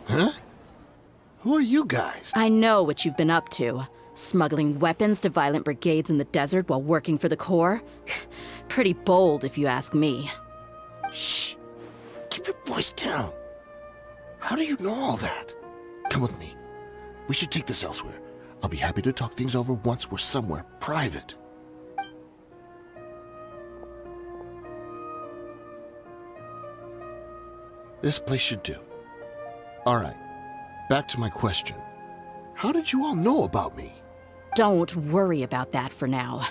Huh? Who are you guys? I know what you've been up to. Smuggling weapons to violent brigades in the desert while working for the Corps? Pretty bold, if you ask me. Shh! Keep your voice down. How do you know all that? Come with me. We should take this elsewhere. I'll be happy to talk things over once we're somewhere private. This place should do. Alright, back to my question. How did you all know about me? Don't worry about that for now.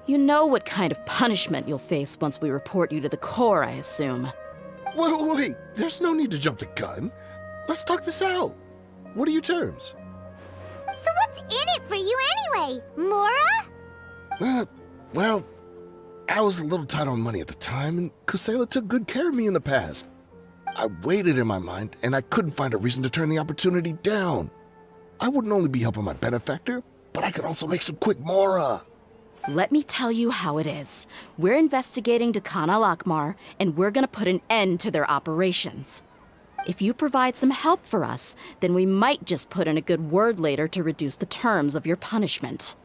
You know what kind of punishment you'll face once we report you to the Corps, I assume. Wait, there's no need to jump the gun. Let's talk this out. What are your terms? So what's in it for you anyway, Mora? Well, I was a little tight on money at the time, and Kusela took good care of me in the past. I waited in my mind, and I couldn't find a reason to turn the opportunity down. I wouldn't only be helping my benefactor, but I could also make some quick Mora. Let me tell you how it is. We're investigating Dakan Al-Ahmar, and we're gonna put an end to their operations. If you provide some help for us, then we might just put in a good word later to reduce the terms of your punishment.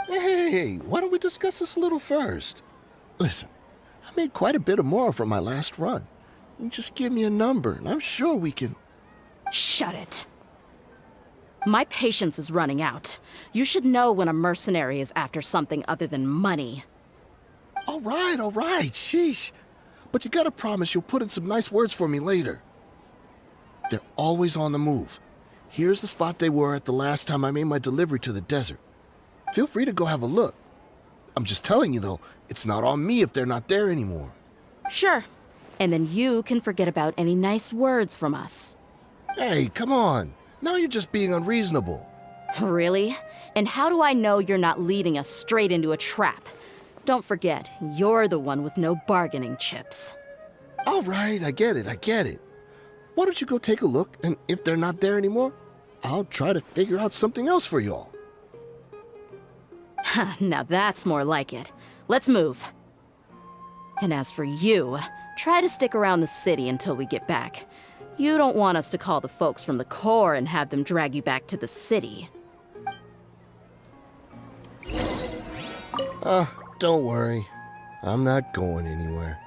Hey, why don't we discuss this a little first? Listen, I made quite a bit of Mora from my last run. You just give me a number, and I'm sure we can... Shut it. My patience is running out. You should know when a mercenary is after something other than money. All right, sheesh. But you gotta promise you'll put in some nice words for me later. They're always on the move. Here's the spot they were at the last time I made my delivery to the desert. Feel free to go have a look. I'm just telling you, though, it's not on me if they're not there anymore. Sure. And then you can forget about any nice words from us. Hey, come on. Now you're just being unreasonable. Really? And how do I know you're not leading us straight into a trap? Don't forget, you're the one with no bargaining chips. All right, I get it. Why don't you go take a look, and if they're not there anymore, I'll try to figure out something else for y'all. Now that's more like it. Let's move. And as for you, try to stick around the city until we get back. You don't want us to call the folks from the Corps and have them drag you back to the city. Don't worry. I'm not going anywhere.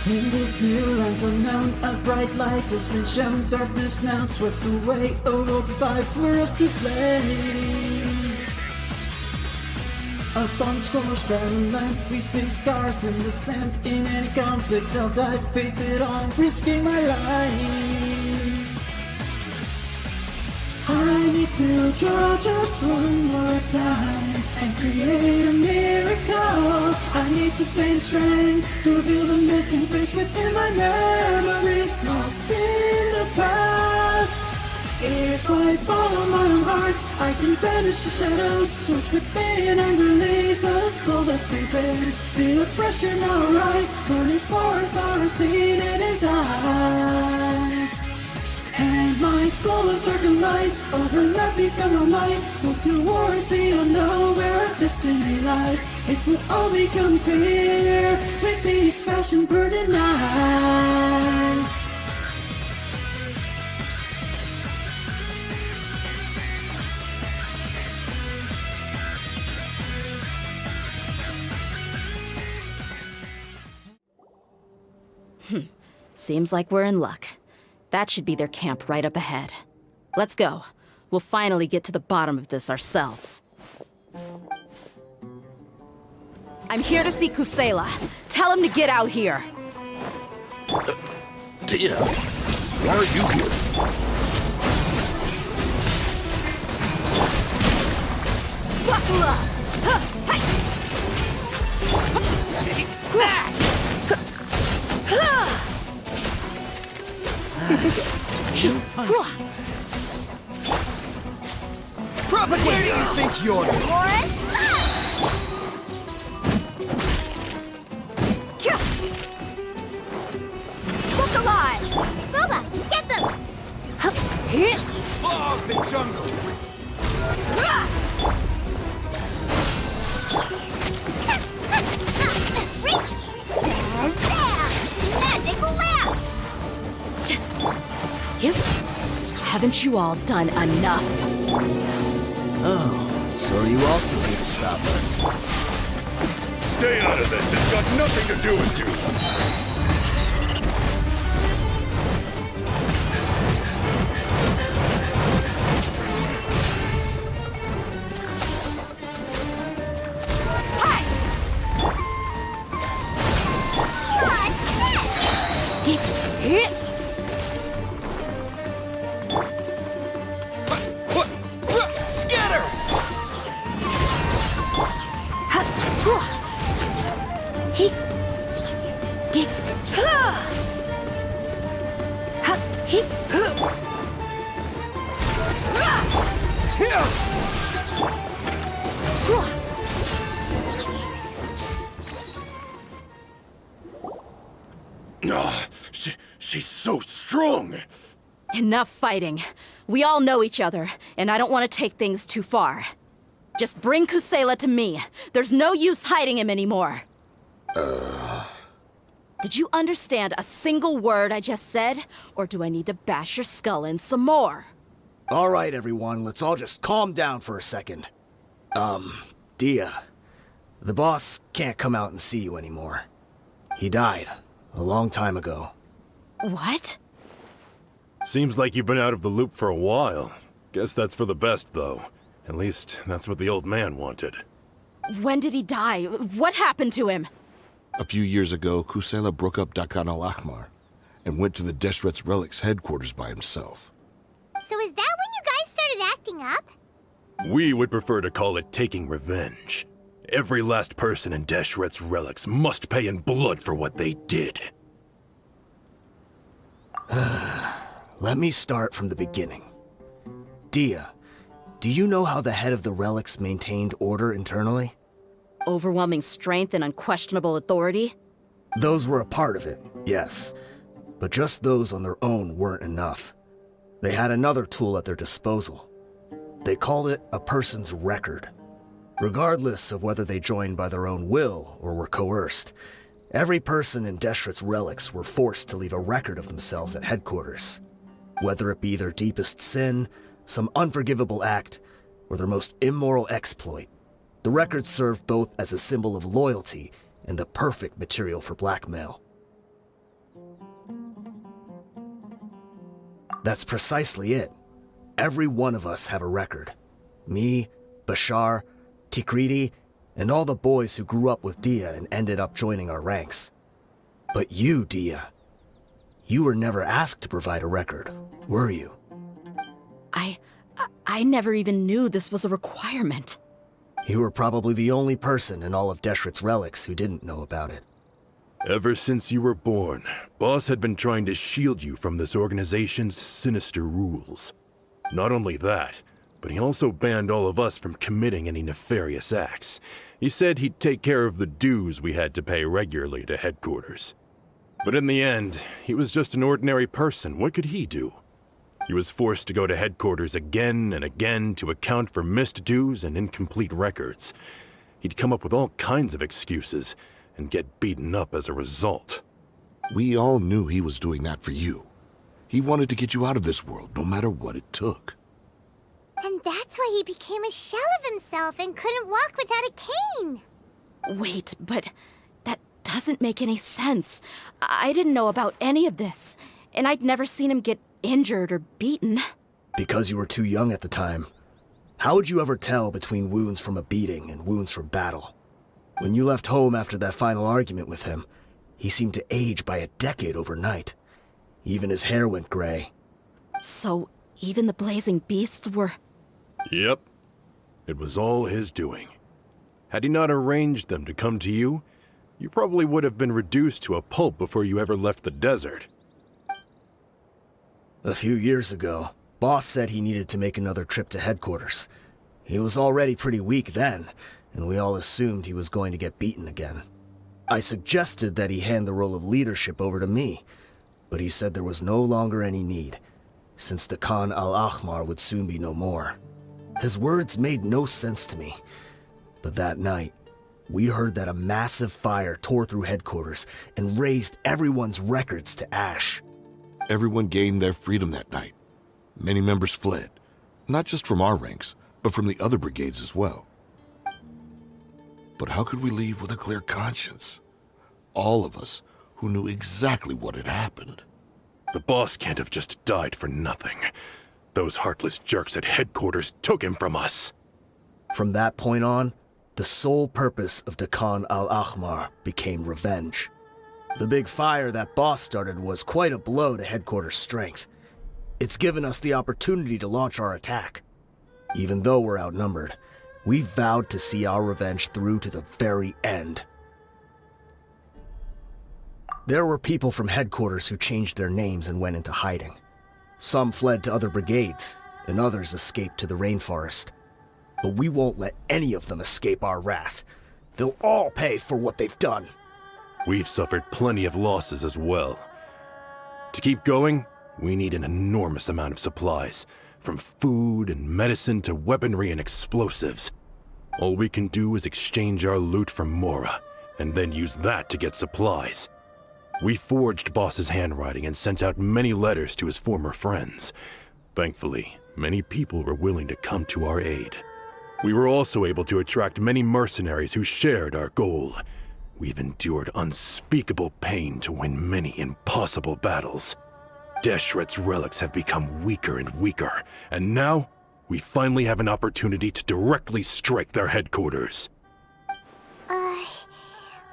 In this new land unknown, a bright light has been shown. Darkness now swept away, a world of five for us to play. Upon Scor's barren land, we see scars in the sand. In any conflict, I'll dive, face it on, risking my life. I need to draw just one more time and create a miracle. I need to take strength to reveal the missing piece within my memories lost in the past. If I follow my own heart, I can banish the shadows, search within and release a soul that's prepared. Feel the pressure now rise, burning spores are seen in his eyes. And my soul of darkened lights overlap, become a light. Move towards the unknown where our destiny lies. It will all become clear with these passion burning eyes. Seems like we're in luck. That should be their camp right up ahead. Let's go. We'll finally get to the bottom of this ourselves. I'm here to see Kusela. Tell him to get out here. Dehya, why are you here? Buckle up! Take that! Propagate! Where do you think you're going? Fog the jungle! Magical lamp! Haven't you all done enough? Oh, so are you also here to stop us? Stay out of this. It's got nothing to do with you. Scatter! She's so strong. Enough fighting. We all know each other, and I don't want to take things too far. Just bring Kusela to me. There's no use hiding him anymore. Did you understand a single word I just said? Or do I need to bash your skull in some more? All right, everyone, let's all just calm down for a second. Dehya, the boss can't come out and see you anymore. He died a long time ago. What? Seems like you've been out of the loop for a while. Guess that's for the best, though. At least, that's what the old man wanted. When did he die? What happened to him? A few years ago, Kusela broke up Dakan Al-Ahmar and went to the Deshret's Relic's headquarters by himself. So is that when you guys started acting up? We would prefer to call it taking revenge. Every last person in Deshret's Relics must pay in blood for what they did. Let me start from the beginning. Dehya, do you know how the head of the Relics maintained order internally? Overwhelming strength and unquestionable authority? Those were a part of it, yes. But just those on their own weren't enough. They had another tool at their disposal. They called it a person's record. Regardless of whether they joined by their own will or were coerced, every person in Deshret's Relics were forced to leave a record of themselves at headquarters. Whether it be their deepest sin, some unforgivable act, or their most immoral exploit, the record served both as a symbol of loyalty and the perfect material for blackmail. That's precisely it. Every one of us have a record. Me, Bashar, Tikriti, and all the boys who grew up with Dehya and ended up joining our ranks. But you, Dehya, you were never asked to provide a record, were you? I never even knew this was a requirement. You were probably the only person in all of Deshret's Relics who didn't know about it. Ever since you were born, Boss had been trying to shield you from this organization's sinister rules. Not only that, but he also banned all of us from committing any nefarious acts. He said he'd take care of the dues we had to pay regularly to headquarters. But in the end, he was just an ordinary person. What could he do? He was forced to go to headquarters again and again to account for missed dues and incomplete records. He'd come up with all kinds of excuses and get beaten up as a result. We all knew he was doing that for you. He wanted to get you out of this world, no matter what it took. And that's why he became a shell of himself and couldn't walk without a cane. Wait, but that doesn't make any sense. I didn't know about any of this, and I'd never seen him get injured or beaten. Because you were too young at the time. How would you ever tell between wounds from a beating and wounds from battle? When you left home after that final argument with him, he seemed to age by a decade overnight. Even his hair went gray. So, even the blazing beasts were... Yep. It was all his doing. Had he not arranged them to come to you, you probably would have been reduced to a pulp before you ever left the desert. A few years ago, Boss said he needed to make another trip to headquarters. He was already pretty weak then, and we all assumed he was going to get beaten again. I suggested that he hand the role of leadership over to me, but he said there was no longer any need. since Dakan Al-Ahmar would soon be no more. His words made no sense to me, but that night, we heard that a massive fire tore through headquarters and razed everyone's records to ash. Everyone gained their freedom that night. Many members fled, not just from our ranks, but from the other brigades as well. But how could we leave with a clear conscience? All of us who knew exactly what had happened. The boss can't have just died for nothing. Those heartless jerks at headquarters took him from us. From that point on, the sole purpose of Dakan Al-Ahmar became revenge. The big fire that boss started was quite a blow to headquarters' strength. It's given us the opportunity to launch our attack. Even though we're outnumbered, we vowed to see our revenge through to the very end. There were people from headquarters who changed their names and went into hiding. Some fled to other brigades, and others escaped to the rainforest. But we won't let any of them escape our wrath. They'll all pay for what they've done. We've suffered plenty of losses as well. To keep going, we need an enormous amount of supplies, from food and medicine to weaponry and explosives. All we can do is exchange our loot from Mora, and then use that to get supplies. We forged Boss's handwriting and sent out many letters to his former friends. Thankfully, many people were willing to come to our aid. We were also able to attract many mercenaries who shared our goal. We've endured unspeakable pain to win many impossible battles. Deshret's relics have become weaker and weaker, and now we finally have an opportunity to directly strike their headquarters.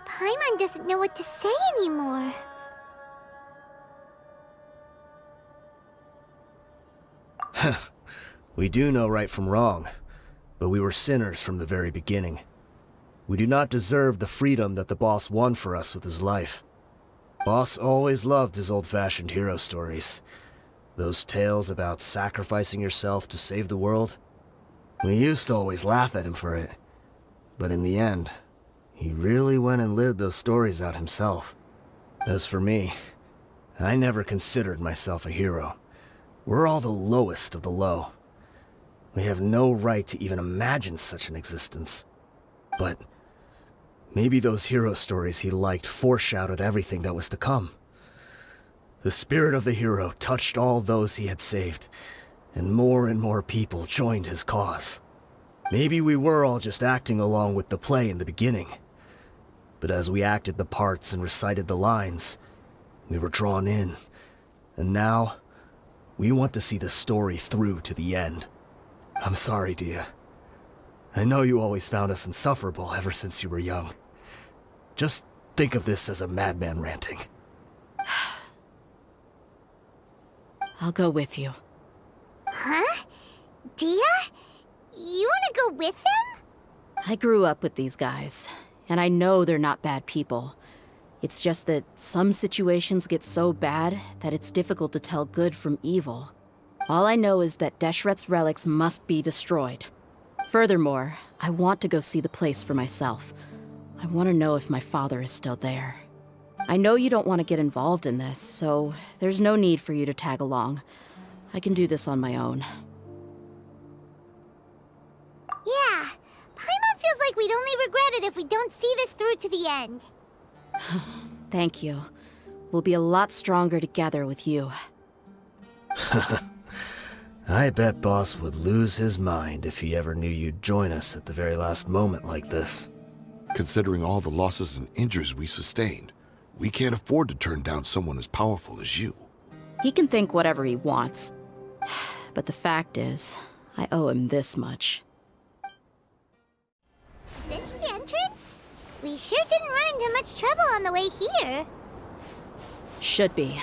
Paimon doesn't know what to say anymore. We do know right from wrong, but we were sinners from the very beginning. We do not deserve the freedom that the boss won for us with his life. Boss always loved his old-fashioned hero stories. Those tales about sacrificing yourself to save the world. We used to always laugh at him for it, but in the end, he really went and lived those stories out himself. As for me, I never considered myself a hero. We're all the lowest of the low. We have no right to even imagine such an existence. But maybe those hero stories he liked foreshadowed everything that was to come. The spirit of the hero touched all those he had saved, and more people joined his cause. Maybe we were all just acting along with the play in the beginning. But as we acted the parts and recited the lines, we were drawn in. And now, we want to see the story through to the end. I'm sorry, Dehya. I know you always found us insufferable ever since you were young. Just think of this as a madman ranting. I'll go with you. Huh? Dehya? You wanna go with them? I grew up with these guys, and I know they're not bad people. It's just that some situations get so bad that it's difficult to tell good from evil. All I know is that Deshret's relics must be destroyed. Furthermore, I want to go see the place for myself. I want to know if my father is still there. I know you don't want to get involved in this, so there's no need for you to tag along. I can do this on my own. Yeah, Paimon feels like we'd only regret it if we don't see this through to the end. Thank you. We'll be a lot stronger together with you. I bet Boss would lose his mind if he ever knew you'd join us at the very last moment like this. Considering all the losses and injuries we sustained, we can't afford to turn down someone as powerful as you. He can think whatever he wants. But the fact is, I owe him this much. Is this the entrance? We sure didn't run into much trouble on the way here. Should be.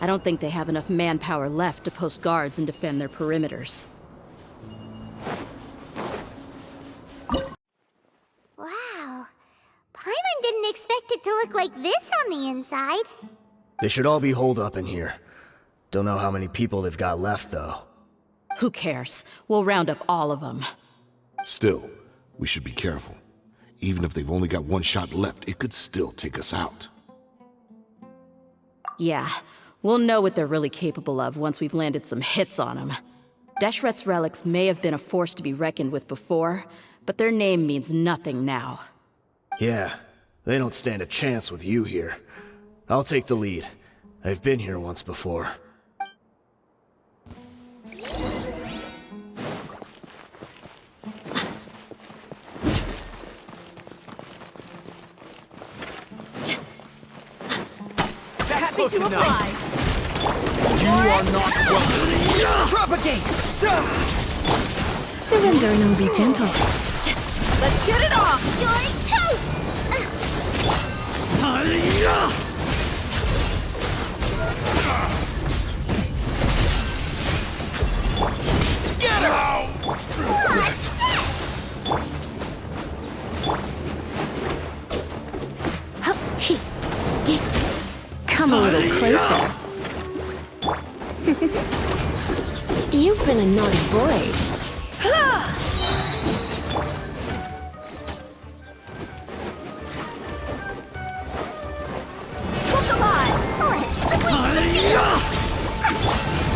I don't think they have enough manpower left to post guards and defend their perimeters. Wow. Paimon didn't expect it to look like this on the inside. They should all be holed up in here. Don't know how many people they've got left, though. Who cares? We'll round up all of them. Still, we should be careful. Even if they've only got one shot left, it could still take us out. Yeah, We'll know what they're really capable of once we've landed some hits on them. Deshret's relics may have been a force to be reckoned with before, but their name means nothing now. Yeah, they don't stand a chance with you here. I'll take the lead. I've been here once before. That's close enough. Apply. You are not welcome. Propagate! Surrender and be gentle. Let's get it off! You're toast! Scatter! Come a little closer. You've been a naughty boy.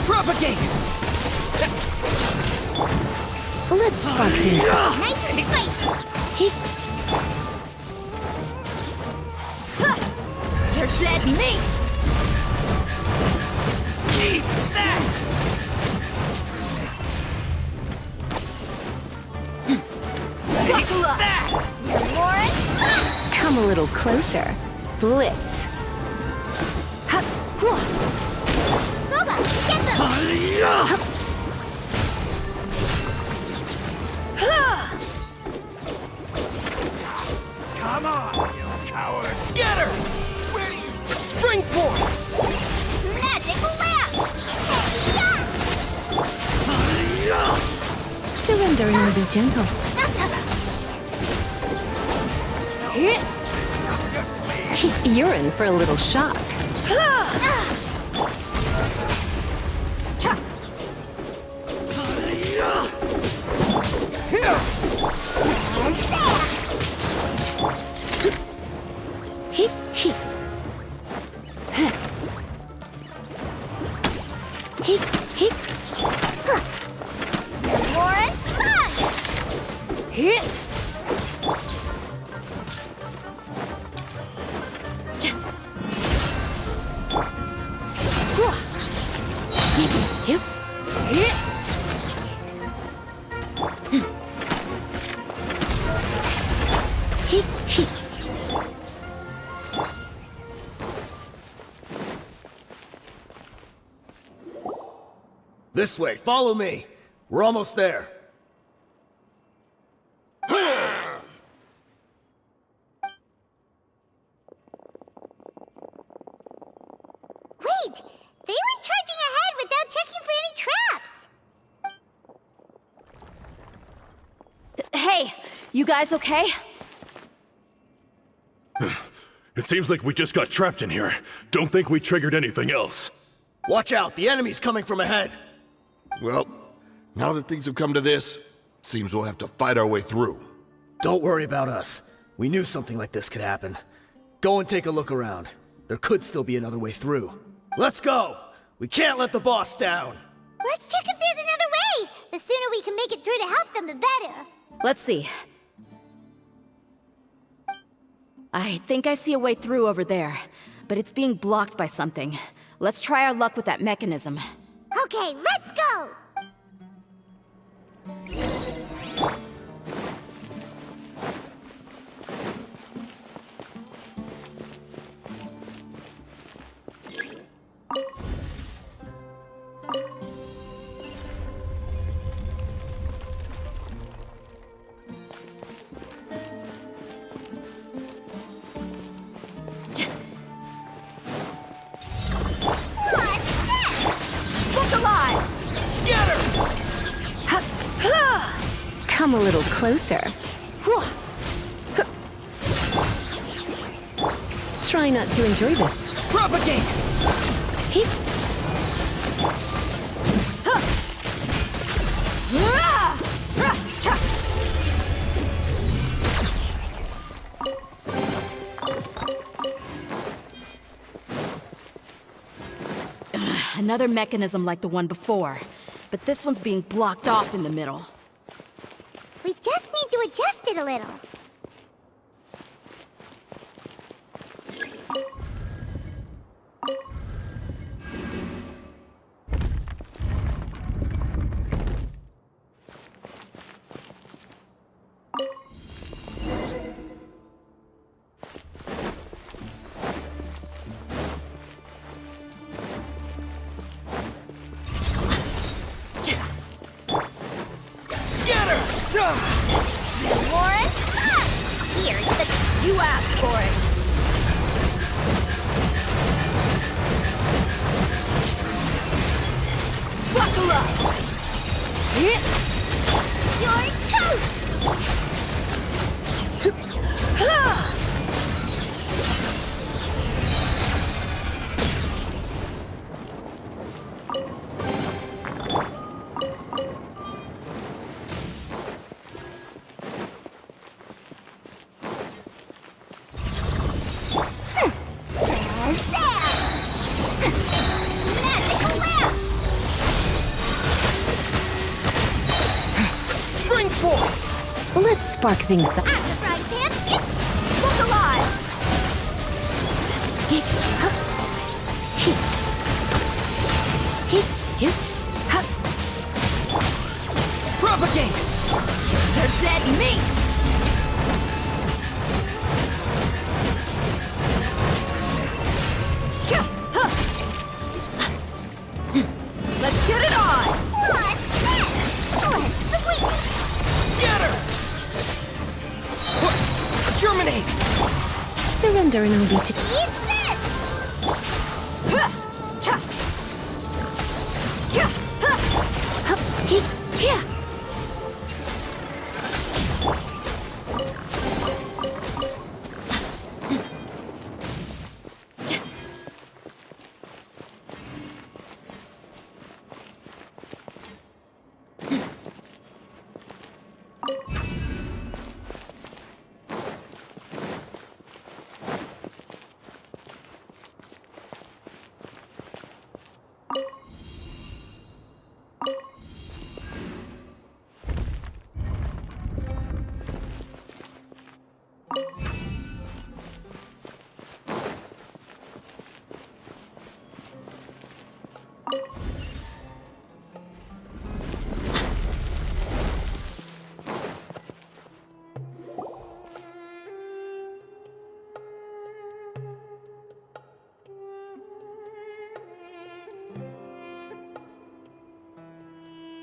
Propagate! Let's spark things up. Nice and spicy! You're dead meat! Eat that! Buckle up! That! Come a little closer. Blitz. Boba, get them! Come on, you coward! Scatter! Spring forth! Magic lamp! Surrender and be gentle. You're in for a little shock. Here! Heep, heep. Heep, heep. More fun! Heep. Heep. Heep. Heep, heep. This way, follow me. We're almost there. Wait! They went charging ahead without checking for any traps! Hey, you guys okay? It seems like we just got trapped in here. Don't think we triggered anything else. Watch out, the enemy's coming from ahead. Well, now that things have come to this, seems we'll have to fight our way through. Don't worry about us. We knew something like this could happen. Go and take a look around. There could still be another way through. Let's go! We can't let the boss down! Let's check if there's another way! The sooner we can make it through to help them, the better! Let's see. I think I see a way through over there, but it's being blocked by something. Let's try our luck with that mechanism. Okay, let's go! Come a little closer. Try not to enjoy this. Propagate! Heep. Another mechanism like the one before, but this one's being blocked off in the middle. We just need to adjust it a little. Lauren, here's the... You asked for it! Buckle up! You're toast! Let's spark things up. At the frying pan, it's look alive! Propagate! They're dead meat! Let's get it on! What's this? Let's sweep! Scatter! Germinate! Surrender and I'll be to... Eat this!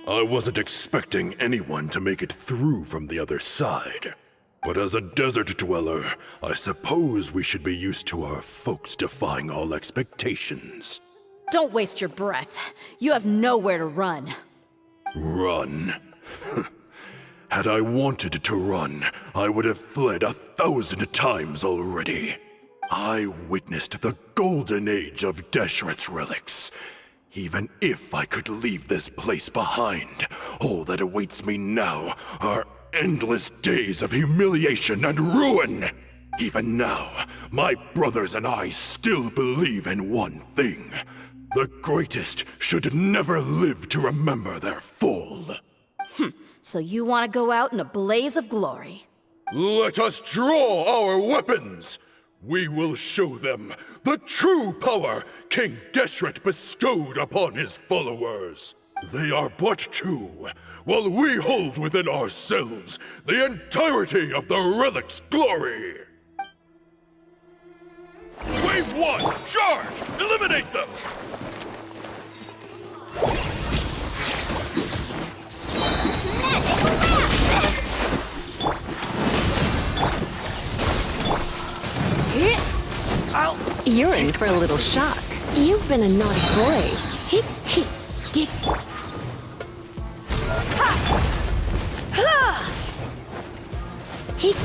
I wasn't expecting anyone to make it through from the other side. But as a desert dweller, I suppose we should be used to our folks defying all expectations. Don't waste your breath. You have nowhere to run. Run? Had I wanted to run, I would have fled 1,000 times already. I witnessed the golden age of Deshret's relics. Even if I could leave this place behind, all that awaits me now are endless days of humiliation and ruin. Even now, my brothers and I still believe in one thing. The greatest should never live to remember their fall. So you want to go out in a blaze of glory? Let us draw our weapons! We will show them the true power King Deshret bestowed upon his followers. They are but two, while we hold within ourselves the entirety of the Relic's glory. Wave 1, charge! Eliminate them! You're in for a little shock. You've been a naughty boy. Hip, hip, hip. Hip.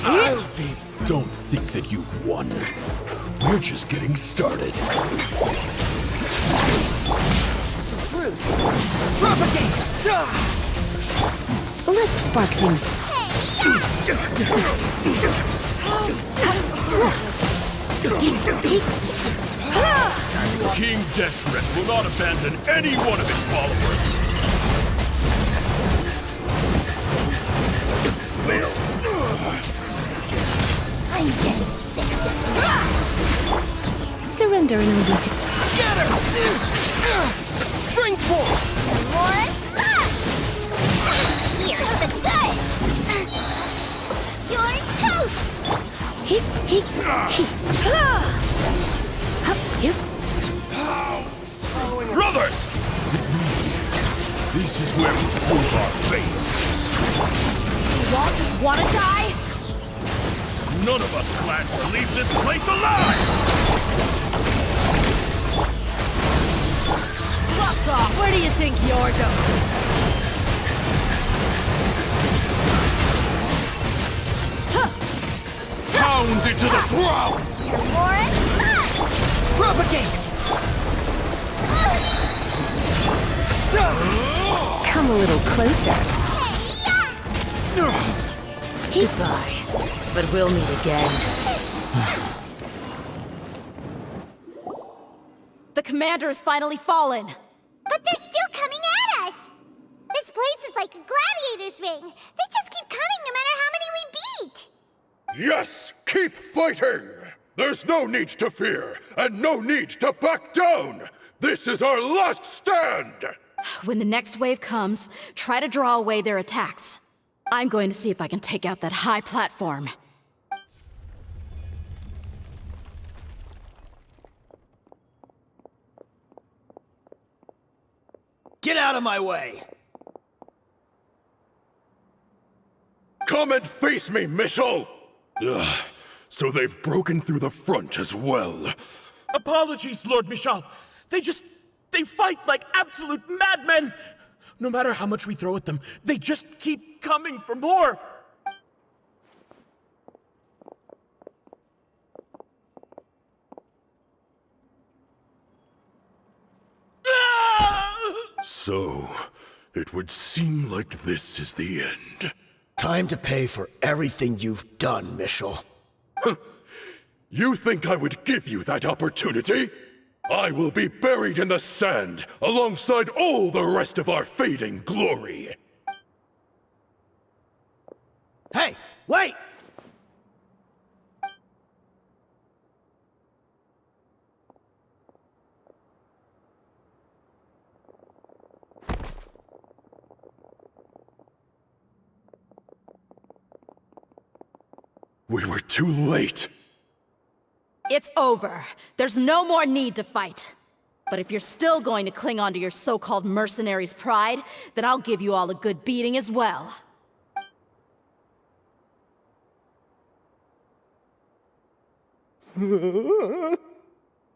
I don't think that you've won. We're just getting started. Propagate! Let's spark things. King Deshret will not abandon any one of his followers. I'm getting sick of this. Surrender and I'll be Scatter! Spring forward! More fun! Here's the good! You're toast! Hip, hip, hip. Hup, yep. Brothers! This is where we prove our faith. You all just wanna die? None of us plan to leave this place alive! Fuck off! Where do you think you're going? Pound into the ground! More fun! Propagate! Come a little closer. Goodbye. But we'll meet again. The commander has finally fallen. But they're still coming at us! This place is like a gladiator's ring. They just keep coming no matter how many we beat! Yes, keep fighting! There's no need to fear, and no need to back down! This is our last stand! When the next wave comes, try to draw away their attacks. I'm going to see if I can take out that high platform. Get out of my way! Come and face me, Michel! Ugh, so they've broken through the front as well. Apologies, Lord Michal. They fight like absolute madmen! No matter how much we throw at them, they just keep coming for more! So, it would seem like this is the end. Time to pay for everything you've done, Michel. You think I would give you that opportunity? I will be buried in the sand alongside all the rest of our fading glory. Hey, wait! We were too late. It's over. There's no more need to fight. But if you're still going to cling on to your so-called mercenary's pride, then I'll give you all a good beating as well. Hey,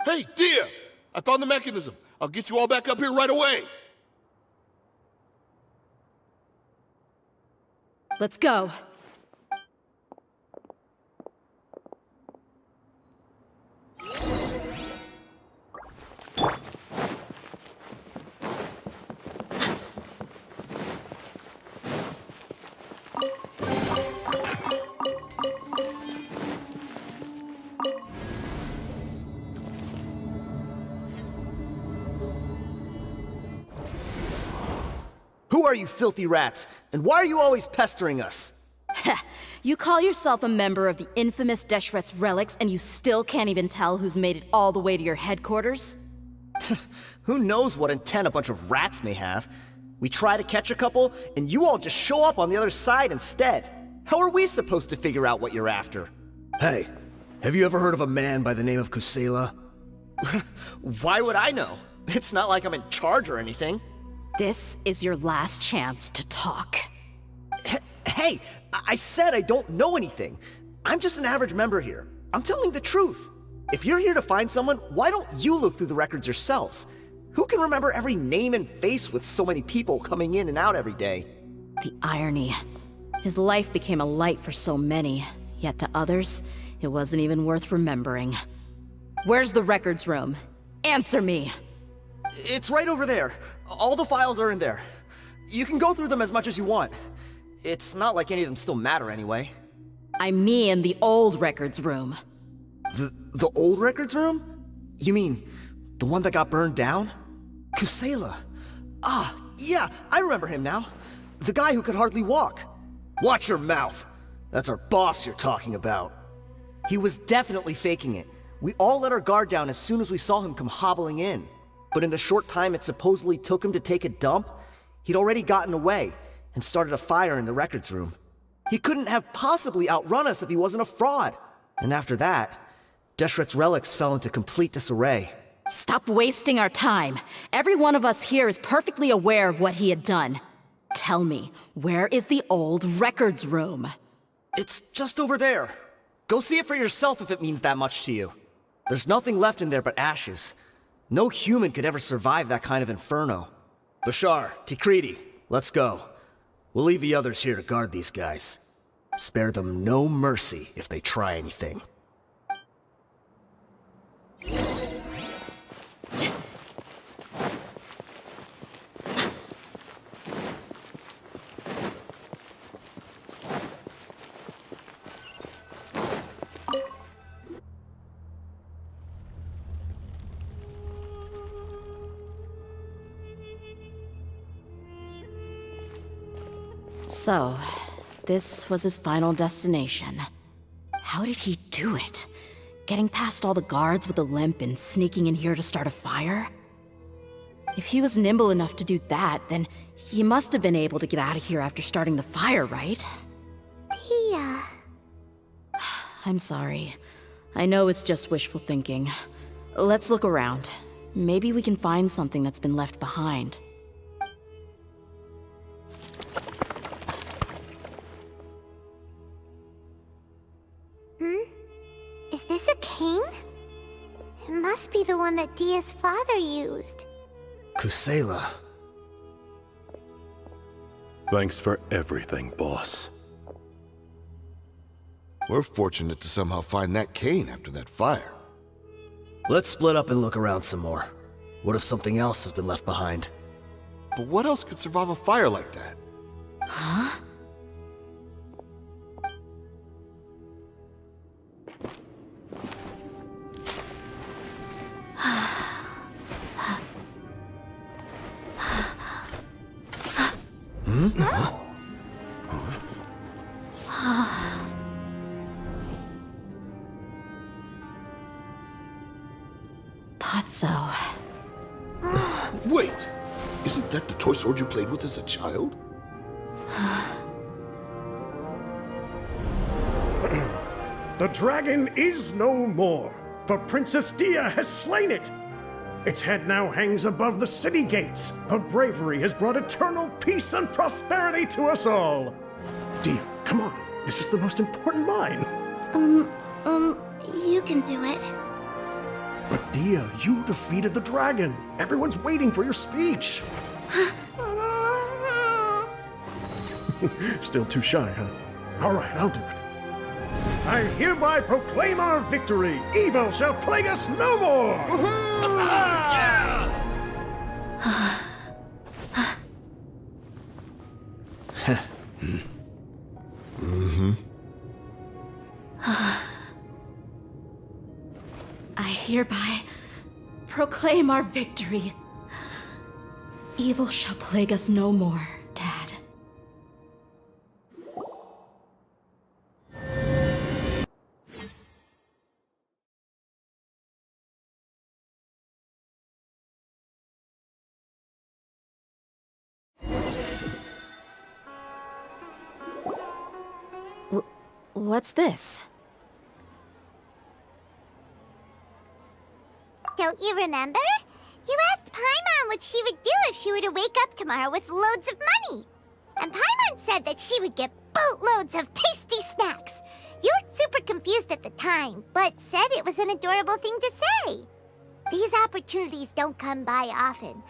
Dehya! I found the mechanism. I'll get you all back up here right away. Let's go. Who are you filthy rats? And why are you always pestering us? You call yourself a member of the infamous Deshret's relics, and you still can't even tell who's made it all the way to your headquarters? Who knows what intent a bunch of rats may have? We try to catch a couple, and you all just show up on the other side instead. How are we supposed to figure out what you're after? Hey, have you ever heard of a man by the name of Kusela? Why would I know? It's not like I'm in charge or anything. This is your last chance to talk. Hey, I said I don't know anything. I'm just an average member here. I'm telling the truth. If you're here to find someone, why don't you look through the records yourselves? Who can remember every name and face with so many people coming in and out every day? The irony. His life became a light for so many, yet to others, it wasn't even worth remembering. Where's the records room? Answer me! It's right over there. All the files are in there. You can go through them as much as you want. It's not like any of them still matter anyway. I mean the old records room. The old records room? You mean, the one that got burned down? Kusela. Ah, yeah, I remember him now. The guy who could hardly walk. Watch your mouth. That's our boss you're talking about. He was definitely faking it. We all let our guard down as soon as we saw him come hobbling in. But in the short time it supposedly took him to take a dump, he'd already gotten away and started a fire in the records room. He couldn't have possibly outrun us if he wasn't a fraud. And after that, Deshret's relics fell into complete disarray. Stop wasting our time. Every one of us here is perfectly aware of what he had done. Tell me, where is the old records room? It's just over there. Go see it for yourself if it means that much to you. There's nothing left in there but ashes. No human could ever survive that kind of inferno. Bashar, Tikriti, let's go. We'll leave the others here to guard these guys. Spare them no mercy if they try anything. So, this was his final destination. How did he do it? Getting past all the guards with a limp and sneaking in here to start a fire? If he was nimble enough to do that, then he must have been able to get out of here after starting the fire, right? Dehya. I'm sorry. I know it's just wishful thinking. Let's look around. Maybe we can find something that's been left behind. Is this a cane? It must be the one that Dehya's father used. Kusela. Thanks for everything, boss. We're fortunate to somehow find that cane after that fire. Let's split up and look around some more. What if something else has been left behind? But what else could survive a fire like that? Huh? Thought so. Wait! Isn't that the toy sword you played with as a child? The dragon is no more, for Princess Dehya has slain it. Its head now hangs above the city gates. Her bravery has brought eternal peace and prosperity to us all. Dehya, come on. This is the most important line. You can do it. But Dehya, you defeated the dragon. Everyone's waiting for your speech. Still too shy, huh? All right, I'll do it. I hereby proclaim our victory. Evil shall plague us no more. I hereby proclaim our victory. Evil shall plague us no more, Dad. What's this? Don't you remember? You asked Paimon what she would do if she were to wake up tomorrow with loads of money. And Paimon said that she would get boatloads of tasty snacks. You looked super confused at the time, but said it was an adorable thing to say. These opportunities don't come by often.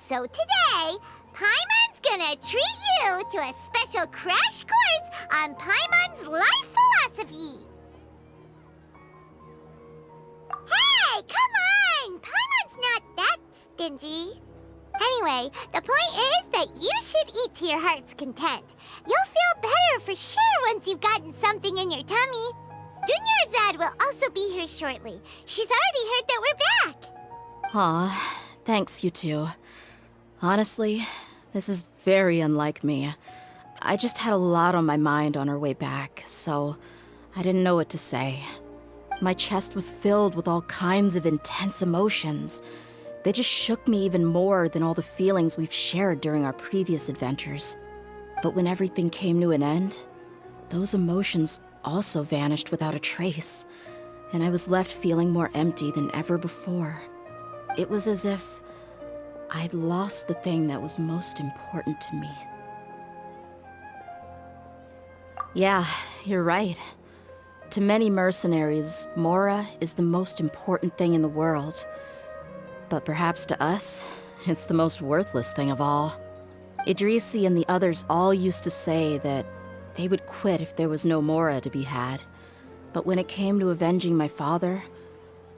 So today, Paimon's gonna treat you to a special crash course on Paimon's life philosophy. Hey, come on! Paimon's not that stingy. Anyway, the point is that you should eat to your heart's content. You'll feel better for sure once you've gotten something in your tummy. Dunyarzad will also be here shortly. She's already heard that we're back. Aw, thanks you two. Honestly, this is very unlike me. I just had a lot on my mind on our way back, so I didn't know what to say. My chest was filled with all kinds of intense emotions. They just shook me even more than all the feelings we've shared during our previous adventures. But when everything came to an end, those emotions also vanished without a trace, and I was left feeling more empty than ever before. It was as if I'd lost the thing that was most important to me. Yeah, you're right. To many mercenaries, Mora is the most important thing in the world. But perhaps to us, it's the most worthless thing of all. Idrisi and the others all used to say that they would quit if there was no Mora to be had. But when it came to avenging my father,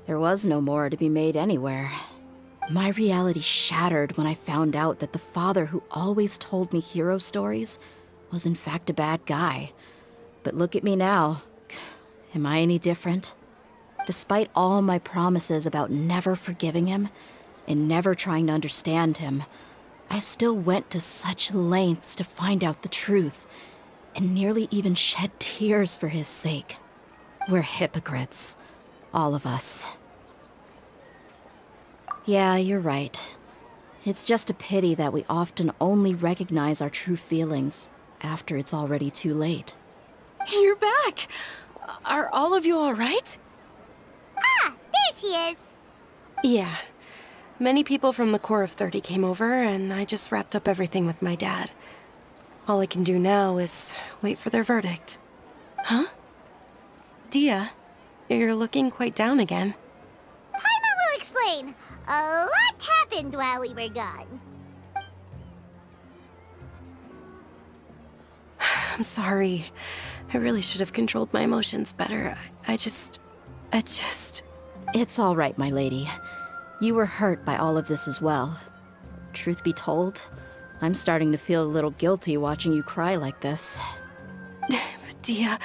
there was no Mora to be made anywhere. My reality shattered when I found out that the father who always told me hero stories was in fact a bad guy. But look at me now. Am I any different? Despite all my promises about never forgiving him and never trying to understand him, I still went to such lengths to find out the truth, and nearly even shed tears for his sake. We're hypocrites, all of us. Yeah, you're right. It's just a pity that we often only recognize our true feelings after it's already too late. You're back! Are all of you all right? Ah, there she is. Yeah. Many people from the Corps of 30 came over, and I just wrapped up everything with my dad. All I can do now is wait for their verdict. Huh? Dehya, you're looking quite down again. Paimon will explain. A lot happened while we were gone. I'm sorry. I really should have controlled my emotions better. I just... It's all right, my lady. You were hurt by all of this as well. Truth be told, I'm starting to feel a little guilty watching you cry like this. But Dehya,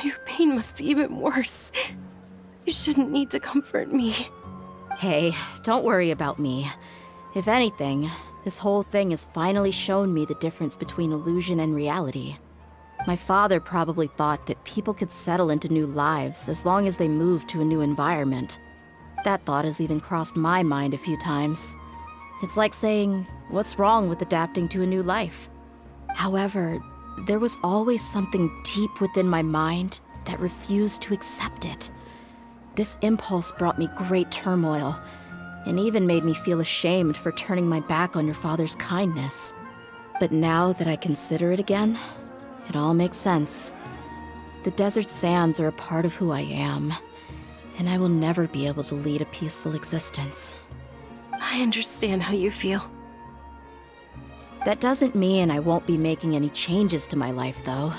your pain must be even worse. You shouldn't need to comfort me. Hey, don't worry about me. If anything, this whole thing has finally shown me the difference between illusion and reality. My father probably thought that people could settle into new lives as long as they moved to a new environment. That thought has even crossed my mind a few times. It's like saying, what's wrong with adapting to a new life? However, there was always something deep within my mind that refused to accept it. This impulse brought me great turmoil, and even made me feel ashamed for turning my back on your father's kindness. But now that I consider it again, it all makes sense. The desert sands are a part of who I am, and I will never be able to lead a peaceful existence. I understand how you feel. That doesn't mean I won't be making any changes to my life, though.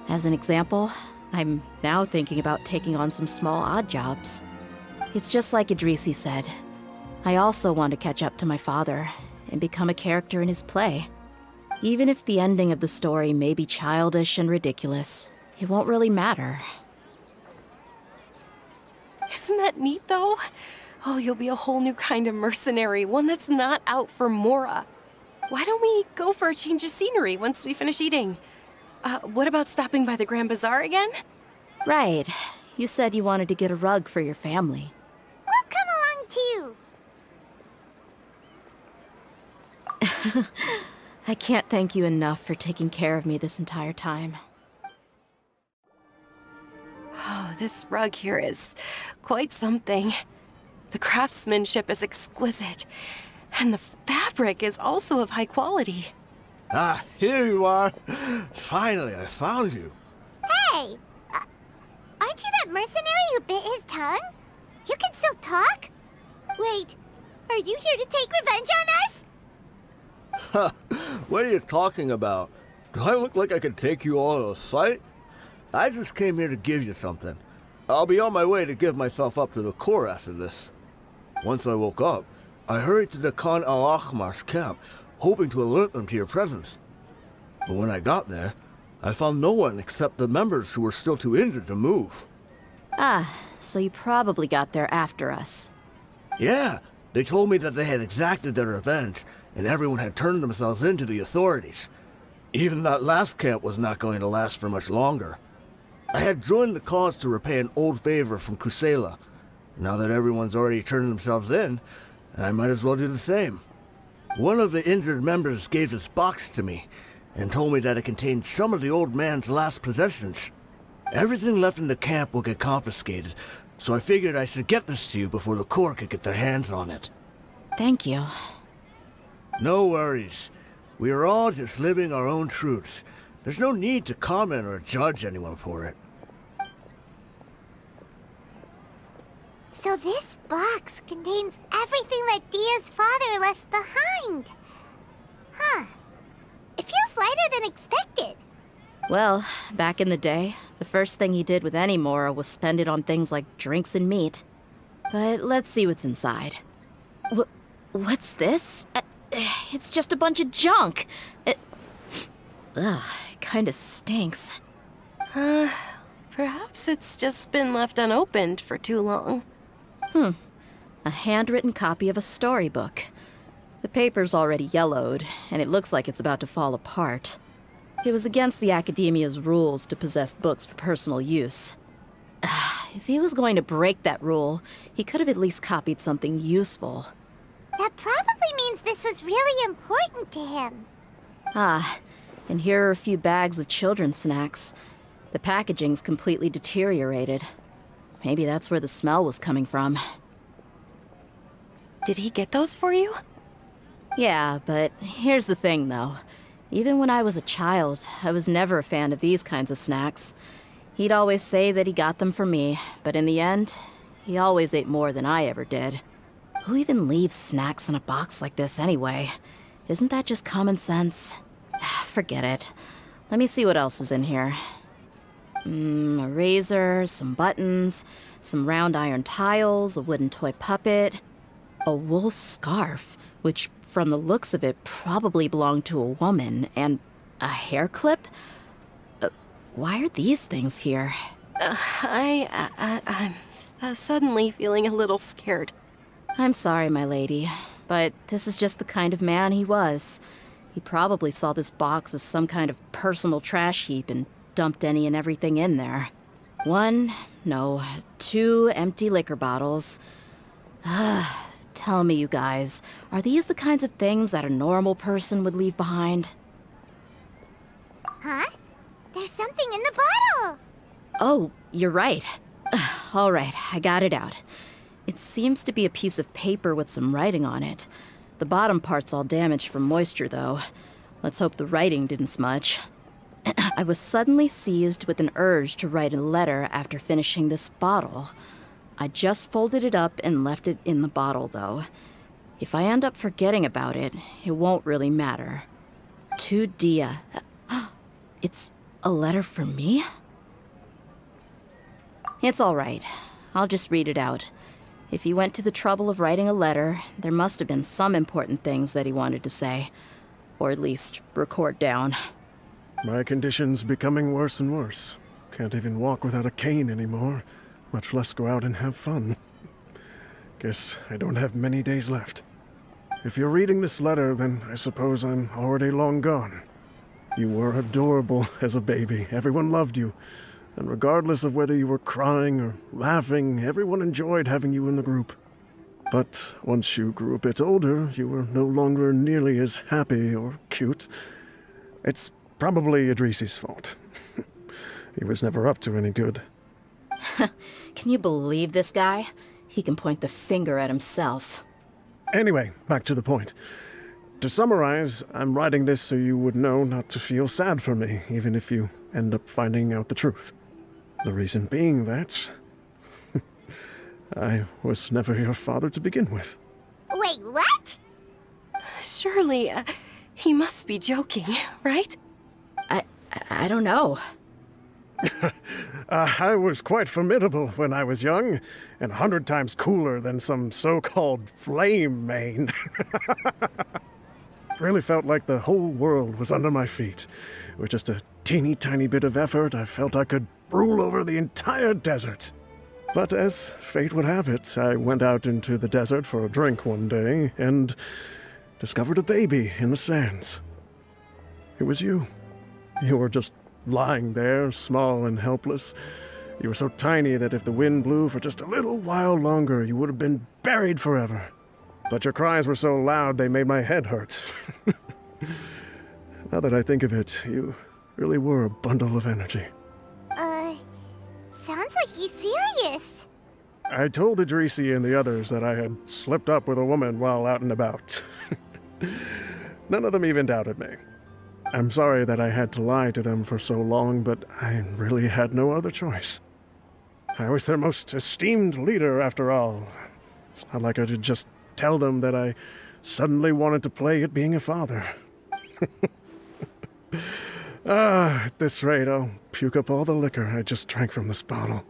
As an example, I'm now thinking about taking on some small odd jobs. It's just like Idrisi said. I also want to catch up to my father and become a character in his play. Even if the ending of the story may be childish and ridiculous, it won't really matter. Isn't that neat, though? Oh, you'll be a whole new kind of mercenary, one that's not out for Mora. Why don't we go for a change of scenery once we finish eating? What about stopping by the Grand Bazaar again? Right. You said you wanted to get a rug for your family. We'll come along too. I can't thank you enough for taking care of me this entire time. Oh, this rug here is quite something. The craftsmanship is exquisite, and the fabric is also of high quality. Ah, here you are. Finally, I found you. Hey! Aren't you that mercenary who bit his tongue? You can still talk? Wait, are you here to take revenge on us? What are you talking about? Do I look like I could take you all in a fight? I just came here to give you something. I'll be on my way to give myself up to the Corps after this. Once I woke up, I hurried to Dakan Al-Ahmar's camp, hoping to alert them to your presence. But when I got there, I found no one except the members who were still too injured to move. Ah, so you probably got there after us. Yeah, they told me that they had exacted their revenge, and everyone had turned themselves in to the authorities. Even that last camp was not going to last for much longer. I had joined the cause to repay an old favor from Kusela. Now that everyone's already turned themselves in, I might as well do the same. One of the injured members gave this box to me, and told me that it contained some of the old man's last possessions. Everything left in the camp will get confiscated, so I figured I should get this to you before the court could get their hands on it. Thank you. No worries. We are all just living our own truths. There's no need to comment or judge anyone for it. So this box contains everything that Dia's father left behind. Huh. It feels lighter than expected. Well, back in the day, the first thing he did with any Mora was spend it on things like drinks and meat. But let's see what's inside. What's this? It's just a bunch of junk. It kinda stinks. Perhaps it's just been left unopened for too long. A handwritten copy of a storybook. The paper's already yellowed, and it looks like it's about to fall apart. It was against the Academia's rules to possess books for personal use. If he was going to break that rule, he could have at least copied something useful. That probably means this was really important to him. And here are a few bags of children's snacks. The packaging's completely deteriorated. Maybe that's where the smell was coming from. Did he get those for you? Yeah, but here's the thing, though. Even when I was a child, I was never a fan of these kinds of snacks. He'd always say that he got them for me, but in the end, he always ate more than I ever did. Who even leaves snacks in a box like this anyway? Isn't that just common sense? Forget it. Let me see what else is in here. A razor, some buttons, some round iron tiles, a wooden toy puppet, a wool scarf, which from the looks of it probably belonged to a woman, and a hair clip? Why are these things here? I'm suddenly feeling a little scared. I'm sorry, my lady, but this is just the kind of man he was. He probably saw this box as some kind of personal trash heap and dumped any and everything in there. 2 empty liquor bottles. Tell me, you guys, are these the kinds of things that a normal person would leave behind? Huh? There's something in the bottle! Oh, you're right. All right, I got it out. It seems to be a piece of paper with some writing on it. The bottom part's all damaged from moisture, though. Let's hope the writing didn't smudge. I was suddenly seized with an urge to write a letter after finishing this bottle. I just folded it up and left it in the bottle, though. If I end up forgetting about it, it won't really matter. To Dehya. It's a letter for me? It's all right. I'll just read it out. If he went to the trouble of writing a letter, there must have been some important things that he wanted to say. Or at least record down. My condition's becoming worse and worse. Can't even walk without a cane anymore, much less go out and have fun. Guess I don't have many days left. If you're reading this letter, then I suppose I'm already long gone. You were adorable as a baby. Everyone loved you. And regardless of whether you were crying or laughing, everyone enjoyed having you in the group. But once you grew a bit older, you were no longer nearly as happy or cute. It's probably Idrisi's fault. He was never up to any good. Can you believe this guy? He can point the finger at himself. Anyway, back to the point. To summarize, I'm writing this so you would know not to feel sad for me, even if you end up finding out the truth. The reason being that I was never your father to begin with. Wait, what? Surely, he must be joking, right? I don't know. I was quite formidable when I was young, and 100 times cooler than some so-called flame main. Really felt like the whole world was under my feet, with just a teeny tiny bit of effort, I felt I could rule over the entire desert. But as fate would have it, I went out into the desert for a drink one day and discovered a baby in the sands. It was you. You were just lying there, small and helpless. You were so tiny that if the wind blew for just a little while longer, you would have been buried forever. But your cries were so loud they made my head hurt. Now that I think of it, you really were a bundle of energy. Sounds like he's serious. I told Idrisi and the others that I had slipped up with a woman while out and about. None of them even doubted me. I'm sorry that I had to lie to them for so long, but I really had no other choice. I was their most esteemed leader, after all. It's not like I could just tell them that I suddenly wanted to play at being a father. At this rate, I'll puke up all the liquor I just drank from this bottle.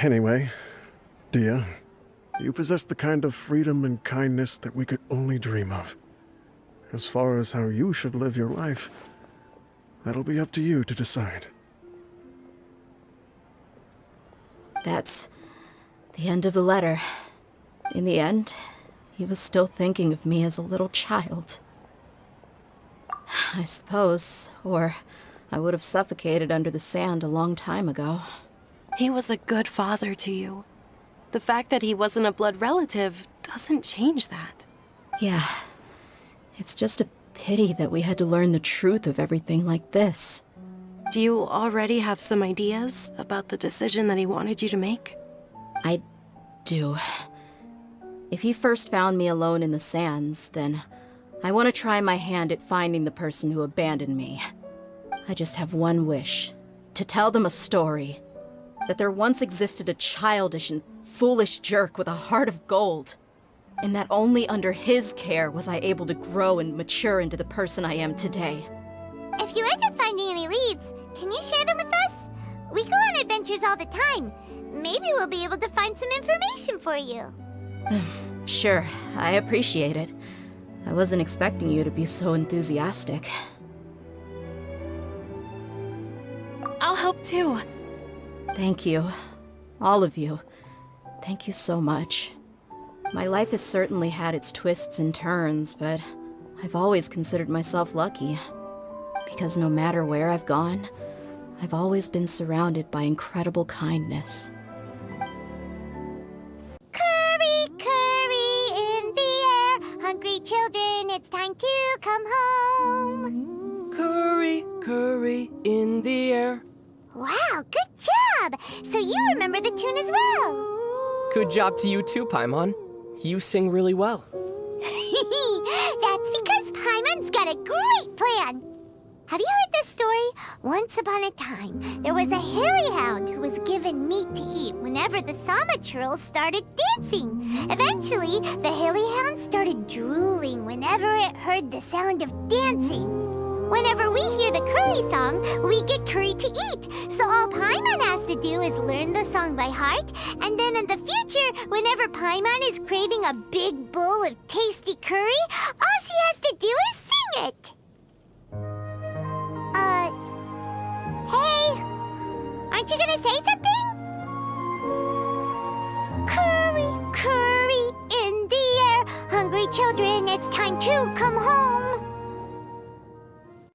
Anyway, Dehya, you possess the kind of freedom and kindness that we could only dream of. As far as how you should live your life, that'll be up to you to decide. That's the end of the letter. In the end, he was still thinking of me as a little child. I suppose, or I would have suffocated under the sand a long time ago. He was a good father to you. The fact that he wasn't a blood relative doesn't change that. Yeah. It's just a pity that we had to learn the truth of everything like this. Do you already have some ideas about the decision that he wanted you to make? I do. If he first found me alone in the sands, then I want to try my hand at finding the person who abandoned me. I just have one wish. To tell them a story. That there once existed a childish and foolish jerk with a heart of gold. And that only under his care was I able to grow and mature into the person I am today. If you end up finding any leads, can you share them with us? We go on adventures all the time. Maybe we'll be able to find some information for you. Sure, I appreciate it. I wasn't expecting you to be so enthusiastic. I'll help too. Thank you. All of you. Thank you so much. My life has certainly had its twists and turns, but I've always considered myself lucky. Because no matter where I've gone, I've always been surrounded by incredible kindness. Curry, curry in the air. Hungry children, it's time to come home. Curry, curry in the air. Wow, good job! So you remember the tune as well. Good job to you too, Paimon. You sing really well. That's because Paimon's got a great plan. Have you heard this story? Once upon a time, there was a hairy hound who was given meat to eat whenever the Sama churls started dancing. Eventually, the hairy hound started drooling whenever it heard the sound of dancing. Whenever we hear the curry song, we get curry to eat. So all Paimon has to do is learn the song by heart, and then in the future, whenever Paimon is craving a big bowl of tasty curry, all she has to do is sing it. Hey, aren't you gonna say something? Curry, curry in the air. Hungry children, it's time to come home.